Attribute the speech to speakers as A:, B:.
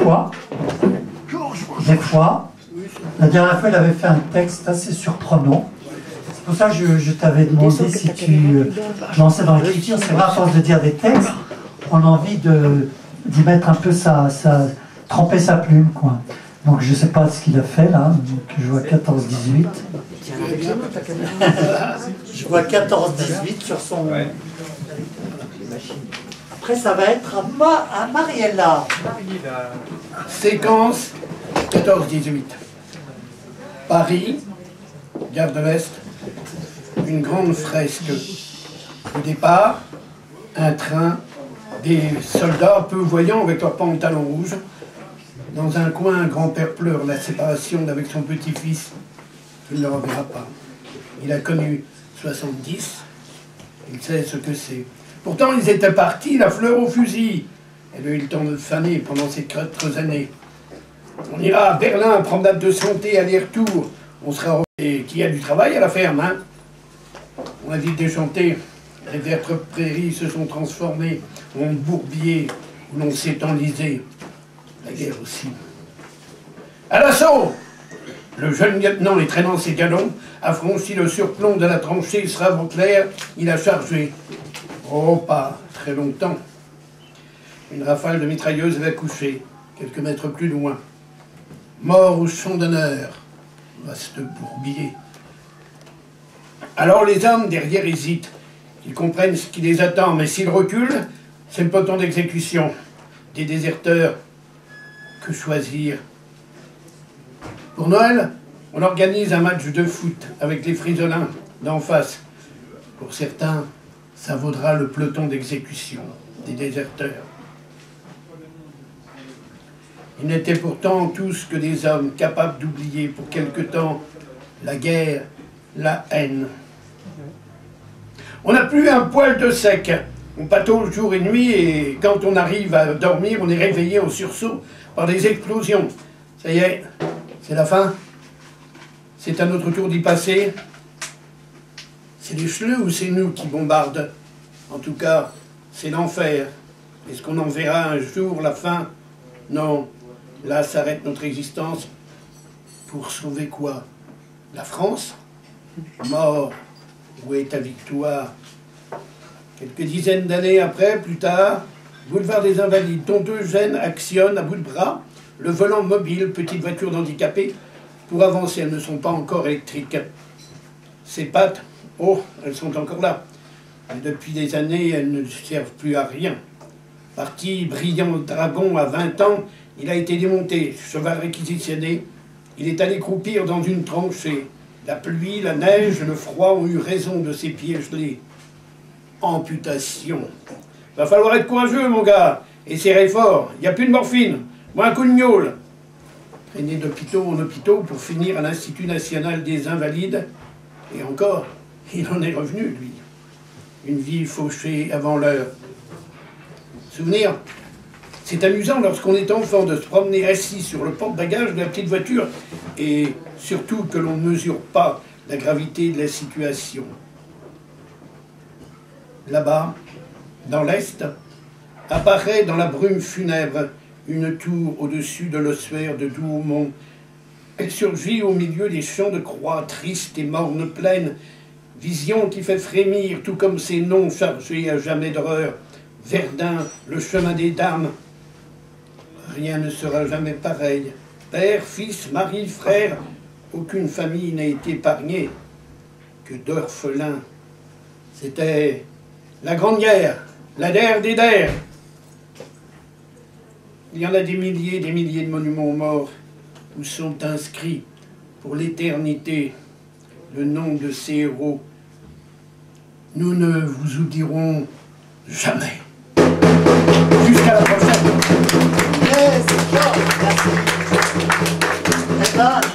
A: fois. Des fois. La dernière fois, il avait fait un texte assez surprenant. C'est pour ça que je t'avais demandé si tu lançais dans l'écriture. C'est vrai, à force de dire des textes, on a envie d'y mettre un peu tremper sa plume, quoi. Donc je ne sais pas ce qu'il a fait là. Donc, je vois 14-18. Je vois 14-18 sur son... Après, ça va être à Mariella.
B: Séquence 14-18. Paris, gare de l'Est, une grande fresque. Au départ, un train, des soldats peu voyants avec leurs pantalons rouges. Dans un coin, un grand-père pleure la séparation d'avec son petit-fils. Il ne le reverra pas. Il a connu 70, il sait ce que c'est. Pourtant, ils étaient partis, la fleur au fusil. Elle a eu le temps de faner pendant ces 4 années. On ira à Berlin, promenade de santé, aller-retour. On sera... Et qui a du travail à la ferme, hein? On a vite déchanté. Les vertes prairies se sont transformées en bourbiers où l'on s'est enlisé. La guerre aussi. À l'assaut! Le jeune lieutenant, traînant ses galons, a franchi le surplomb de la tranchée Sravoclair. Il a chargé. Oh, pas très longtemps. Une rafale de mitrailleuse l'a couché, quelques mètres plus loin. Mort au champ d'honneur. Vaste bourbier. Alors les hommes derrière hésitent. Ils comprennent ce qui les attend, mais s'ils reculent, c'est le peloton d'exécution. Des déserteurs. Que choisir? Pour Noël, on organise un match de foot avec les Frisolins d'en face. Pour certains, ça vaudra le peloton d'exécution des déserteurs. Ils n'étaient pourtant tous que des hommes capables d'oublier pour quelque temps la guerre, la haine. On n'a plus un poil de sec. On patauge jour et nuit et quand on arrive à dormir, on est réveillé en sursaut par des explosions. Ça y est, c'est la fin. C'est à notre tour d'y passer. C'est les chleux ou c'est nous qui bombardent? En tout cas, c'est l'enfer. Est-ce qu'on en verra un jour la fin? Non. Là s'arrête notre existence. Pour sauver quoi? La France? Mort. Où est ta victoire? Quelques dizaines d'années après, plus tard, boulevard des Invalides, dont 2 jeunes actionnent à bout de bras le volant mobile, petite voiture d'handicapés. Pour avancer, elles ne sont pas encore électriques. Ces pattes, oh, elles sont encore là. Mais depuis des années, elles ne servent plus à rien. Parti brillant dragon à 20 ans, il a été démonté, cheval réquisitionné. Il est allé croupir dans une tranchée. La pluie, la neige, le froid ont eu raison de ses pieds gelés. Amputation. Va falloir être courageux, mon gars, et serrer fort. Il n'y a plus de morphine. Moi, un coup de gnôle. Traîné d'hôpitaux en hôpitaux pour finir à l'Institut national des invalides. Et encore, il en est revenu, lui. Une vie fauchée avant l'heure. Souvenir, c'est amusant lorsqu'on est enfant de se promener assis sur le porte-bagages de la petite voiture et surtout que l'on ne mesure pas la gravité de la situation. Là-bas, dans l'Est, apparaît dans la brume funèbre une tour au-dessus de l'ossuaire de Douaumont. Elle surgit au milieu des champs de croix tristes et mornes plaines, vision qui fait frémir, tout comme ces noms chargés à jamais d'horreur. Verdun, le chemin des dames. Rien ne sera jamais pareil. Père, fils, mari, frère, aucune famille n'a été épargnée. Que d'orphelins. C'était la Grande Guerre, la der des der. Il y en a des milliers de monuments aux morts où sont inscrits pour l'éternité le nom de ces héros. Nous ne vous oublierons jamais. Jusqu'à la prochaine.
A: Yes, merci.